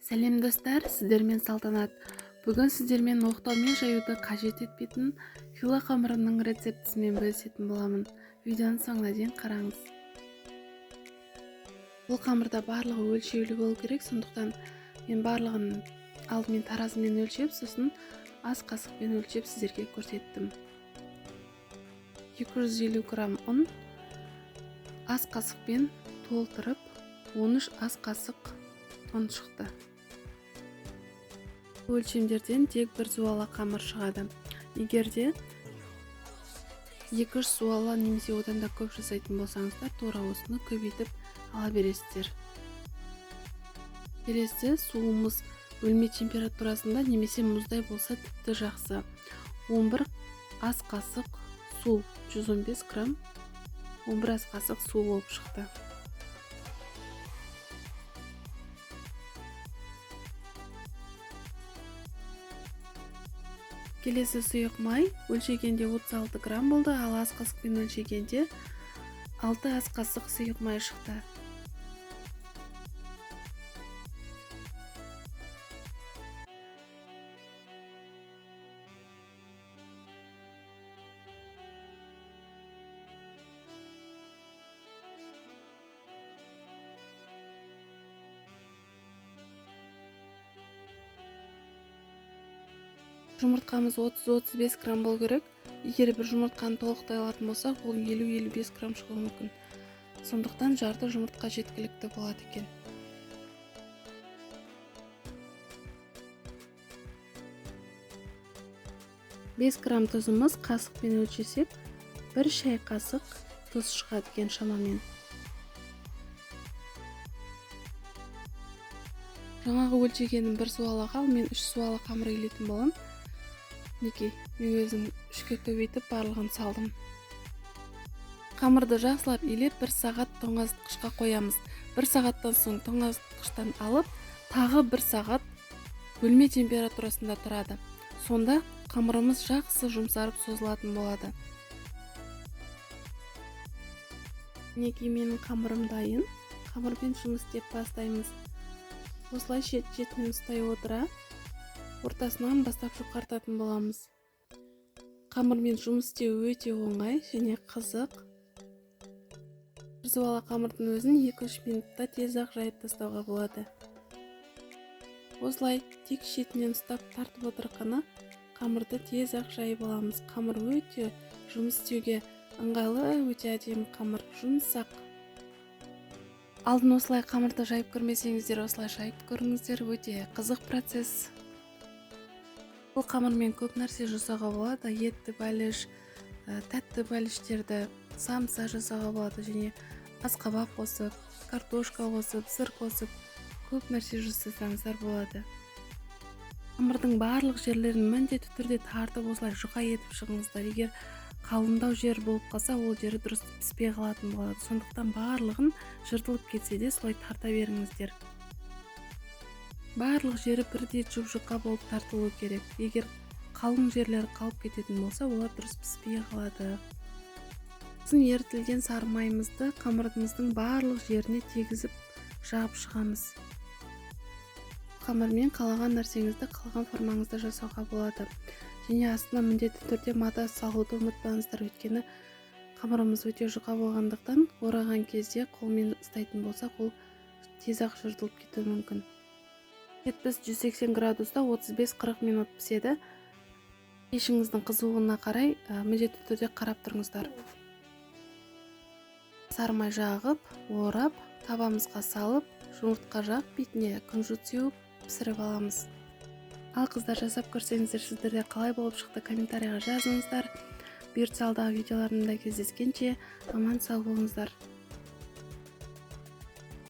Сәлем достар, сіздермен Салтанат. Бүгін сіздермен оқтау мен жаюды қажет етпейтін фила қамырының рецептісімен бөлісетін боламын. Видеоның соңына дейін қараңыз. Бұл қамырда барлығы өлшеулі болу керек, сондықтан мен барлығын алдымен таразымен өлшеп, сосын ас қасықпен өлшеп сіздерге көрсеттім. 250 грамм ұн ас қасықпен толтырып 13 ас қасық ұн шықты. Өлшемдерден тек бір суала қамыр шығады. Егерде 2 суала немесе одан да көп жасайтын болсаңыздар, тура осыны көбейтіп ала бересіздер. Келесі суымыз бөлме температурасында немесе мұздай болса тіпті жақсы. 11 ас қасық су, 115 грамм 11 ас қасық су болып шықты. Келесі сұйық май өлшегенде 36 грамм болды, ал ас қасықпен өлшегенде 6 ас қасық сұйық май шықты. Жұмыртқамыз 30-35 грамм болу керек. Егер бір жұмыртқаны толықтай алатын болсақ, ол 50-55 грамм шығуы мүмкін. Сондықтан жарты жұмыртқа жеткілікті болады екен. Бес грамм тұзымыз қасықпен өлшесек, бір шай қасық тұз шығады екен шамамен. Жаңағы өлшегенім бір суалаға, ал мен 3 суала қамыр илетін болам. Неке, мен өзім 3-ке көбейтіп барлығын салдым. Қамырды жақсылап илеп 1 сағат тоңазытқышқа қоямыз. 1 сағаттан соң тоңазытқыштан алып, тағы 1 сағат бөлме температурасында тұрады. Сонда қамырымыз жақсы жұмсарып созылатын болады. Неке, менің қамырым дайын. Қамырмен жұмыс істеп бастаймыз. Осылай шет-шетінен ұстай отыра, ортасынан бастап жұқартатын боламыз. Қамырмен жұмыс істеу өте оңай және қызық. Бір суала қамырдың өзін 2-3 минутта тез-ақ жайып тастауға болады. Осылай тек шетінен ұстап тартып отырғаны қамырды тез-ақ жайып аламыз. Қамыр өте жұмыс істеуге ыңғайлы, өте әдемі қамыр, жұмсақ. Алдын осылай қамырды жайып көрмесеңіздер, осылай жайып көріңіздер, өте қызық процесс. Бұл қамырмен көп нәрсе жасауға болады. Етті бәліш, тәтті бәліштерді, самса жасауға болады және асқабақ қосып, картошка қосып, сыр қосып, көп нәрсе жасасаңыздар болады. Қамырдың барлық жерлерін міндетті түрде тартып осылай жұқа етіп шығыңыздар. Егер қалыңдау жер болып қалса, ол жері дұрыс піспей қалатын болады. Сондықтан барлығын жыртылып кетсе де солай тарта беріңіздер. Барлық жері бірдей жұп-жұқа болып тартылу керек. Егер қалың жерлері қалып кететін болса, олар дұрыс піспей қалады. Сосын ерітілген сары майымызды қамырымыздың барлық жеріне тегізіп жағып шығамыз. Қамырмен қалаған нәрсеңізді қалаған формаңызда жасауға болады. Және астына міндетті түрде мата салуды ұмытпаңыздар, өйткені қамырымыз өте жұқа болғандықтан ораған кезде қолмен ұстайтын болсақ, ол тез-ақ жыртылып кетуі мүмкін. Біз 180 градуста 35-40 минут піседі. Пешіңіздің қызуына қарай міндетті түрде қарап тұрыңыздар. Сары май жағып, орап, табамызға салып, жұмыртқа жақ бетіне күнжіт сеуіп пісіріп аламыз. Ал қыздар, жасап көрсеңіздер, сіздерде қалай болып шықты, комментарияға жазыңыздар. Бұйыртса алдағы видеоларымда кездескенше аман сау болыңыздар.